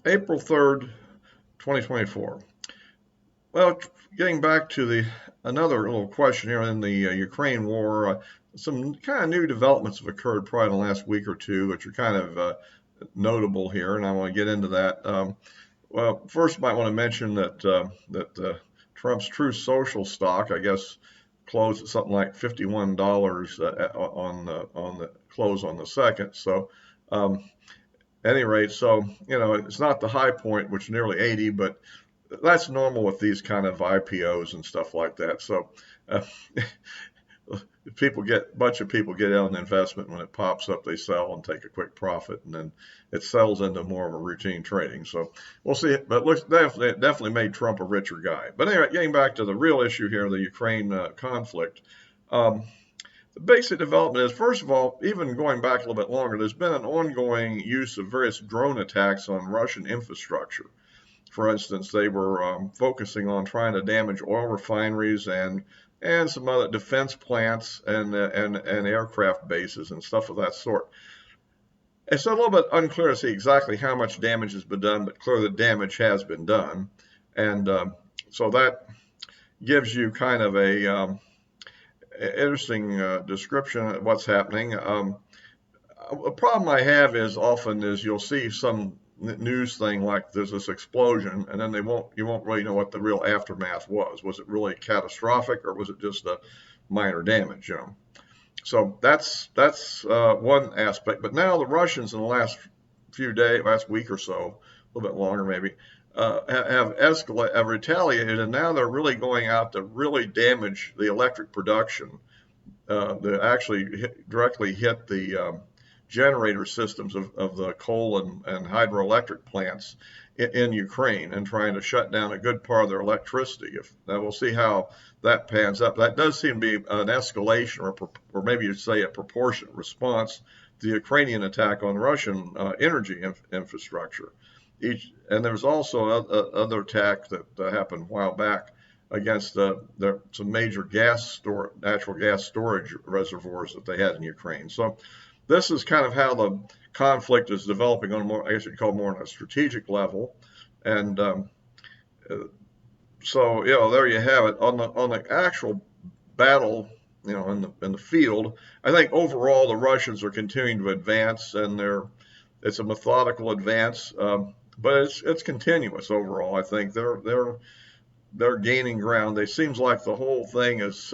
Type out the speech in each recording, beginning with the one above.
April 3rd, 2024. Well, getting back to the another little question here in the Ukraine war, some kind of new developments have occurred probably in the last week or two, which are kind of notable here, and I want to get into that. Well, first, I might want to mention that Trump's True Social stock, I guess, closed at something like $51 on the close on the second. So, any rate, so it's not the high point, which is nearly 80, but that's normal with these kind of IPOs and stuff like that. So uh, a bunch of people get out an investment. When it pops up, they sell and take a quick profit, and then it settles into more of a routine trading. So we'll see. But it looks definitely made Trump a richer guy. But anyway, getting back to the real issue here, the Ukraine conflict. The basic development is, first of all, even going back a little bit longer, there's been an ongoing use of various drone attacks on Russian infrastructure. For instance, they were focusing on trying to damage oil refineries and some other defense plants and aircraft bases and stuff of that sort. It's a little bit unclear to see exactly how much damage has been done, but clearly the damage has been done, and so that gives you kind of a interesting description of what's happening. A problem I have is often you'll see some news thing like there's this explosion, and then you won't really know what the real aftermath was. Was it really catastrophic, or was it just a minor damage? So that's one aspect. But now the Russians in the last last week or so, a little bit longer maybe, have retaliated, and now they're really going out to really damage the electric production. They actually directly hit the generator systems of the coal and hydroelectric plants in Ukraine, and trying to shut down a good part of their electricity. Now we'll see how that pans up. That does seem to be an escalation, or maybe you'd say a proportionate response to the Ukrainian attack on Russian energy infrastructure. And there was also other attack that happened a while back against some major natural gas storage reservoirs that they had in Ukraine. So this is kind of how the conflict is developing on I guess you'd call more on a strategic level. And so there you have it on the actual battle. In the field, I think overall the Russians are continuing to advance, and it's a methodical advance. But it's continuous overall. I think they're gaining ground. It seems like the whole thing is,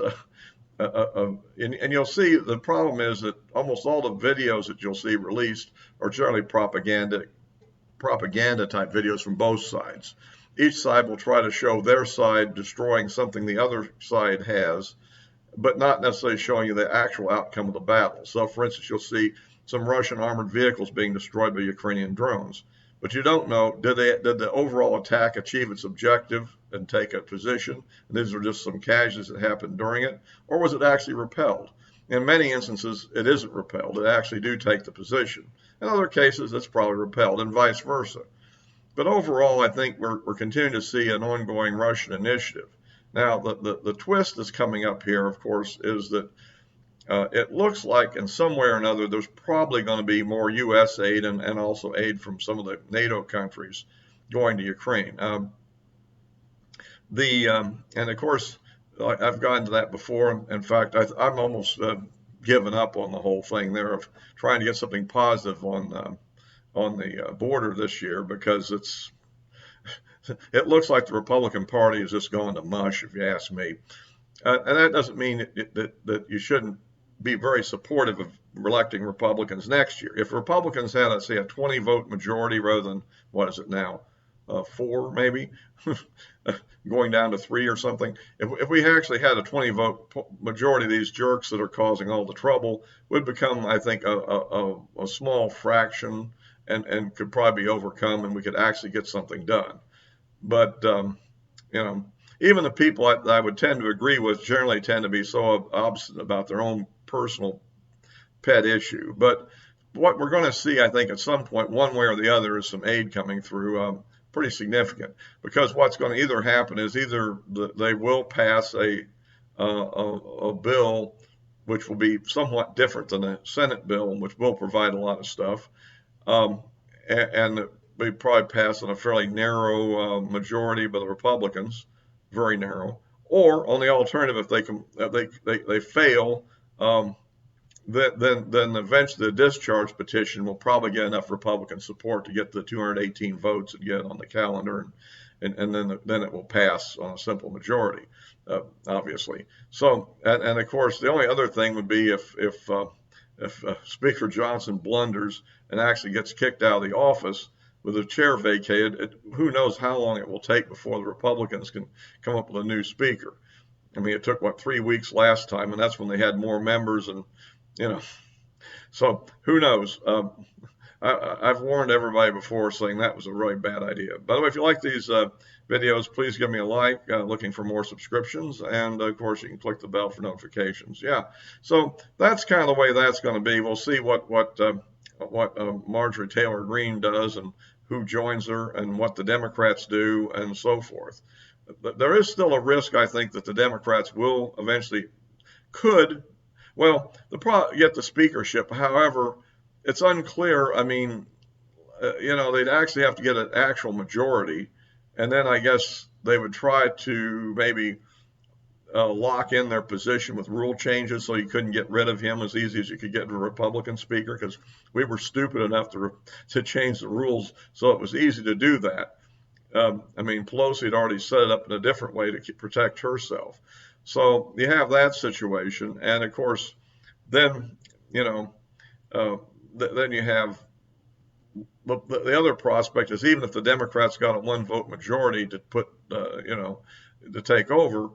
and you'll see the problem is that almost all the videos that you'll see released are generally propaganda type videos from both sides. Each side will try to show their side destroying something the other side has, but not necessarily showing you the actual outcome of the battle. So, for instance, you'll see some Russian armored vehicles being destroyed by Ukrainian drones. But you don't know, did the overall attack achieve its objective and take a position, and these are just some casualties that happened during it, or was it actually repelled? In many instances, it isn't repelled. It actually do take the position. In other cases, it's probably repelled, and vice versa. But overall, I think we're continuing to see an ongoing Russian initiative. Now, the twist that's coming up here, of course, is that it looks like in some way or another there's probably going to be more U.S. aid and also aid from some of the NATO countries going to Ukraine. And of course, I've gotten to that before. In fact, I'm almost given up on the whole thing there of trying to get something positive on the border this year, because it looks like the Republican Party is just going to mush, if you ask me. And that doesn't mean that you shouldn't be very supportive of electing Republicans next year. If Republicans had, let's say, a 20-vote majority rather than, what is it now, 4 maybe, going down to 3 or something. If we actually had a 20-vote majority, these jerks that are causing all the trouble would become, I think, a small fraction and could probably be overcome, and we could actually get something done. But, even the people I would tend to agree with generally tend to be so obstinate about their own personal pet issue. But what we're going to see, I think, at some point, one way or the other, is some aid coming through, pretty significant. Because what's going to either happen is they will pass a bill which will be somewhat different than the Senate bill, which will provide a lot of stuff, and be probably passed on a fairly narrow majority by the Republicans, very narrow. Or on the alternative, if they fail, um, then eventually the discharge petition will probably get enough Republican support to get the 218 votes and get it on the calendar, and then it will pass on a simple majority, obviously. So and of course the only other thing would be if Speaker Johnson blunders and actually gets kicked out of the office with the chair vacated, who knows how long it will take before the Republicans can come up with a new speaker. I mean, it took, what, 3 weeks last time, and that's when they had more members, and, you know, so who knows? I've warned everybody before saying that was a really bad idea. By the way, if you like these videos, please give me a like, looking for more subscriptions, and of course you can click the bell for notifications. Yeah, so that's kind of the way that's going to be. We'll see what Marjorie Taylor Greene does and who joins her and what the Democrats do and so forth. But there is still a risk, I think, that the Democrats will eventually get the speakership. However, it's unclear. I mean, they'd actually have to get an actual majority, and then I guess they would try to maybe lock in their position with rule changes so you couldn't get rid of him as easy as you could get a Republican speaker, because we were stupid enough to change the rules so it was easy to do that. I mean, Pelosi had already set it up in a different way to protect herself. So you have that situation, and of course, then then you have the other prospect is, even if the Democrats got a 1-vote majority to to take over,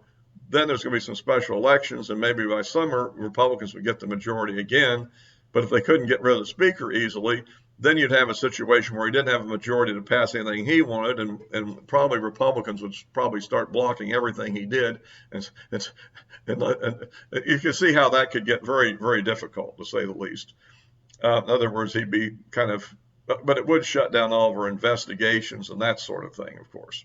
then there's going to be some special elections, and maybe by summer Republicans would get the majority again. But if they couldn't get rid of the speaker easily, then you'd have a situation where he didn't have a majority to pass anything he wanted, and probably Republicans would probably start blocking everything he did, and you can see how that could get very, very difficult, to say the least. In other words, he'd be kind of, but it would shut down all of our investigations and that sort of thing, of course.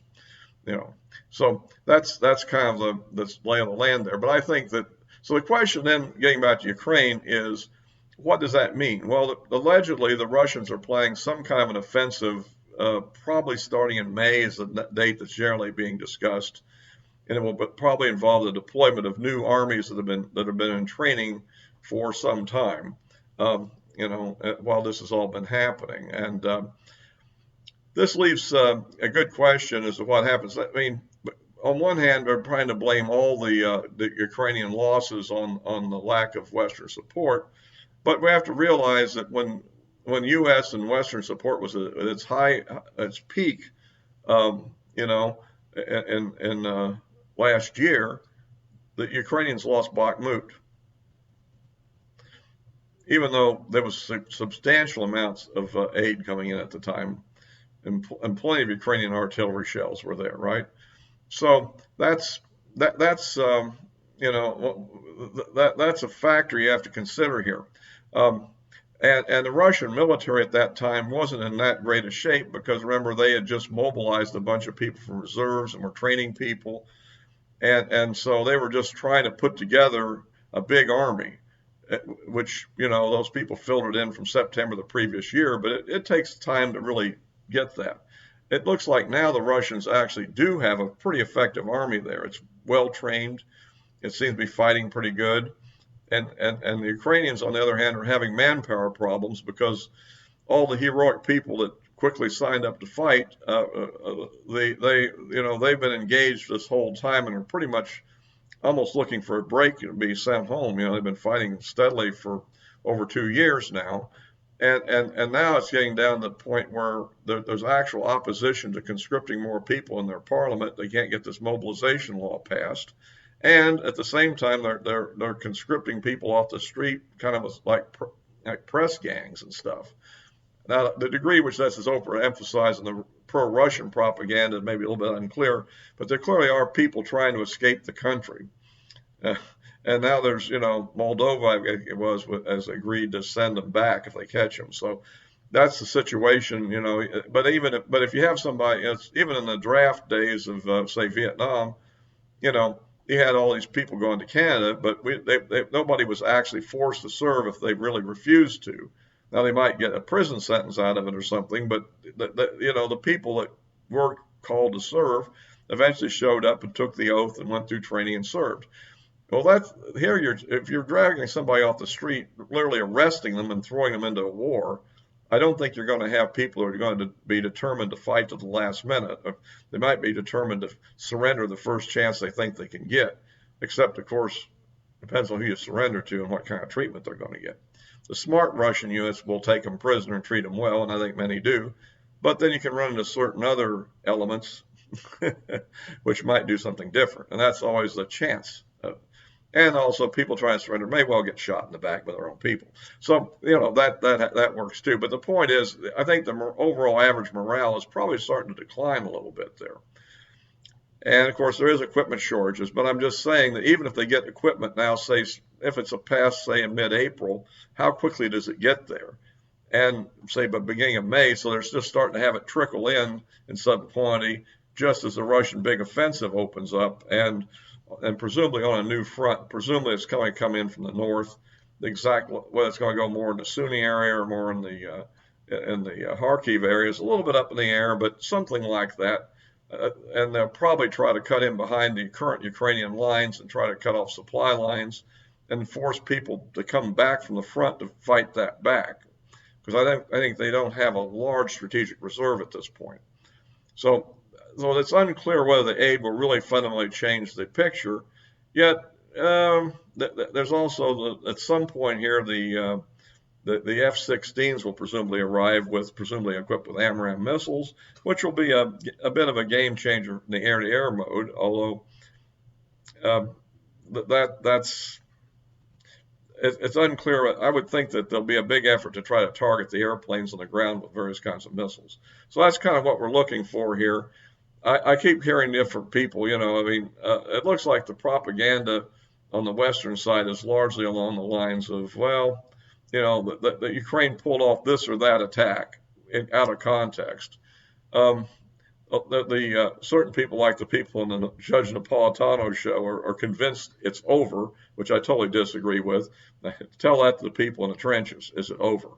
So that's kind of the lay of the land there. But I think that, so the question then, getting back to Ukraine, is what does that mean? Well, allegedly the Russians are planning some kind of an offensive, probably starting in May is the date that's generally being discussed, and it will probably involve the deployment of new armies that have been in training for some time. While this has all been happening, and this leaves a good question as to what happens. I mean, on one hand, they're trying to blame all the Ukrainian losses on the lack of Western support, but we have to realize that when U.S. and Western support was at its peak, in last year, the Ukrainians lost Bakhmut, even though there was substantial amounts of aid coming in at the time, and plenty of Ukrainian artillery shells were there, right? So that's a factor you have to consider here. And the Russian military at that time wasn't in that great a shape, because remember, they had just mobilized a bunch of people from reserves and were training people, and so they were just trying to put together a big army, which, those people filtered in from September the previous year, but it takes time to really get that. It looks like now the Russians actually do have a pretty effective army there. It's well trained. It seems to be fighting pretty good. And the Ukrainians, on the other hand, are having manpower problems, because all the heroic people that quickly signed up to fight, they've been engaged this whole time and are pretty much almost looking for a break and be sent home. They've been fighting steadily for over 2 years now, and now it's getting down to the point where there's actual opposition to conscripting more people in their parliament. They can't get this mobilization law passed, and at the same time they're conscripting people off the street, kind of like press gangs and stuff. Now, the degree which this is overemphasizing the pro-Russian propaganda may be a little bit unclear, but there clearly are people trying to escape the country. And now there's, Moldova, has agreed to send them back if they catch them. So that's the situation, But if you have somebody, even in the draft days of, say, Vietnam, you had all these people going to Canada, but nobody was actually forced to serve if they really refused to. Now they might get a prison sentence out of it or something, but the people that were called to serve eventually showed up and took the oath and went through training and served. Well, that's here. If you're dragging somebody off the street, literally arresting them and throwing them into a war, I don't think you're going to have people who are going to be determined to fight to the last minute. They might be determined to surrender the first chance they think they can get, except, of course, depends on who you surrender to and what kind of treatment they're going to get. The smart Russian units will take them prisoner and treat them well, and I think many do. But then you can run into certain other elements which might do something different, and that's always the chance. And also, people trying to surrender may well get shot in the back by their own people. So, that works too. But the point is, I think the overall average morale is probably starting to decline a little bit there. And of course, there is equipment shortages, but I'm just saying that even if they get equipment now, say if it's a pass, say in mid-April, how quickly does it get there? And say by the beginning of May, so they're just starting to have it trickle in some quantity, just as the Russian big offensive opens up, and presumably on a new front. Presumably it's going to come in from the north. Exactly whether it's going to go more in the Sunni area or more in the Kharkiv area is a little bit up in the air, but something like that. And they'll probably try to cut in behind the current Ukrainian lines and try to cut off supply lines and force people to come back from the front to fight that back. Because I think they don't have a large strategic reserve at this point. So it's unclear whether the aid will really fundamentally change the picture. Yet there's also at some point here the F-16s will presumably arrive presumably equipped with AMRAAM missiles, which will be a bit of a game changer in the air-to-air mode. Although it's unclear. I would think that there'll be a big effort to try to target the airplanes on the ground with various kinds of missiles. So that's kind of what we're looking for here. I keep hearing different people, it looks like the propaganda on the Western side is largely along the lines of, well, that Ukraine pulled off this or that attack out of context. Certain people, like the people on the Judge Napolitano show, are convinced it's over, which I totally disagree with. Tell that to the people in the trenches. Is it over?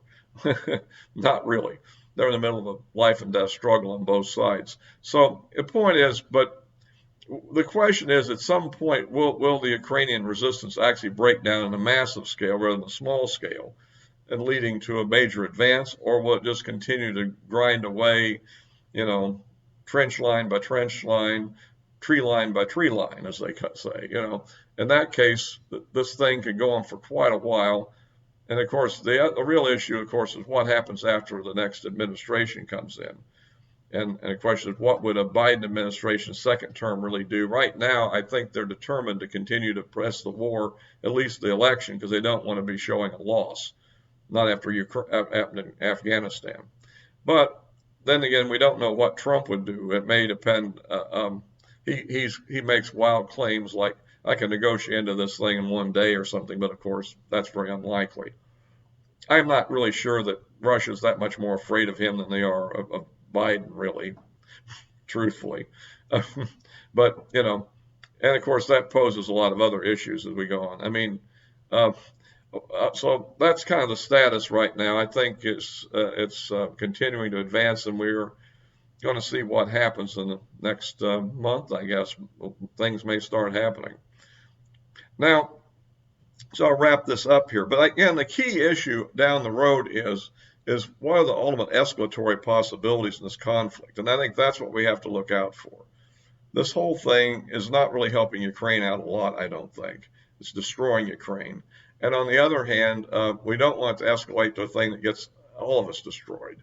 Not really. They're in the middle of a life and death struggle on both sides. So the point is, but the question is, at some point, will the Ukrainian resistance actually break down on a massive scale rather than a small scale, and leading to a major advance, or will it just continue to grind away, trench line by trench line, tree line by tree line, as they say? In that case, this thing could go on for quite a while. And of course, the real issue, of course, is what happens after the next administration comes in. And the question is, what would a Biden administration's second term really do? Right now, I think they're determined to continue to press the war, at least the election, because they don't want to be showing a loss, not after Afghanistan. But then again, we don't know what Trump would do. It may depend. He makes wild claims like, I can negotiate into this thing in one day or something, but of course, that's very unlikely. I'm not really sure that Russia's that much more afraid of him than they are of Biden, really, truthfully. But, and of course, that poses a lot of other issues as we go on. So that's kind of the status right now. I think it's continuing to advance, and we're going to see what happens in the next month, I guess. Things may start happening. Now, so I'll wrap this up here. But again, the key issue down the road is what are the ultimate escalatory possibilities in this conflict? And I think that's what we have to look out for. This whole thing is not really helping Ukraine out a lot, I don't think. It's destroying Ukraine. And on the other hand, we don't want it to escalate to a thing that gets all of us destroyed.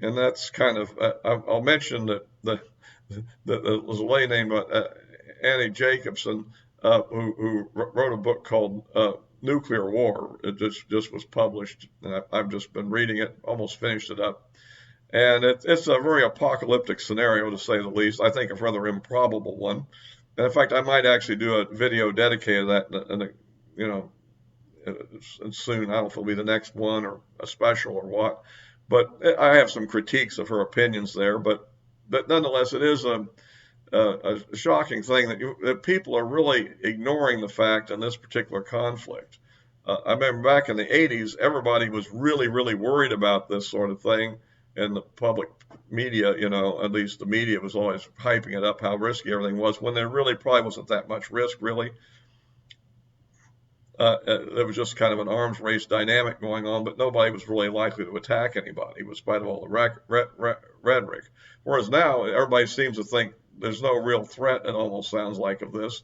And that's kind of, I'll mention that there was a lady named Annie Jacobson, who wrote a book called Nuclear War. It just was published, and I've just been reading it, almost finished it up. And it's a very apocalyptic scenario, to say the least. I think a rather improbable one. And in fact, I might actually do a video dedicated to that, soon. I don't know if it'll be the next one or a special or what. But I have some critiques of her opinions there. But nonetheless, it is a shocking thing that people are really ignoring the fact in this particular conflict I remember back in the 80s, everybody was really, really worried about this sort of thing. And the public media, at least the media was always hyping it up, how risky everything was, when there really probably wasn't that much risk, really. There was just kind of an arms race dynamic going on, but nobody was really likely to attack anybody, in spite of all the rhetoric. Whereas now, everybody seems to think there's no real threat, it almost sounds like, of this.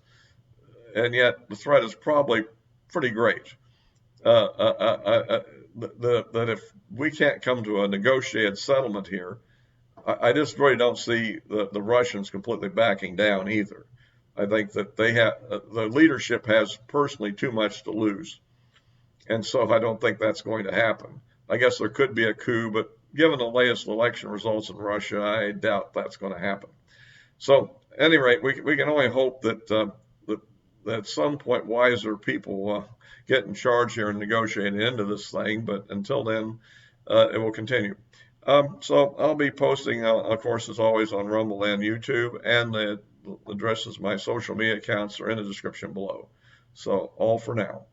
And yet, the threat is probably pretty great. That if we can't come to a negotiated settlement here, I just really don't see the Russians completely backing down either. I think that the leadership has personally too much to lose, and so I don't think that's going to happen. I guess there could be a coup, but given the latest election results in Russia, I doubt that's going to happen. So, at any rate, we can only hope that at some point wiser people get in charge here and negotiate into this thing. But until then, it will continue. So I'll be posting, of course, as always, on Rumble and YouTube, and the addresses my social media accounts are in the description below. So all for now.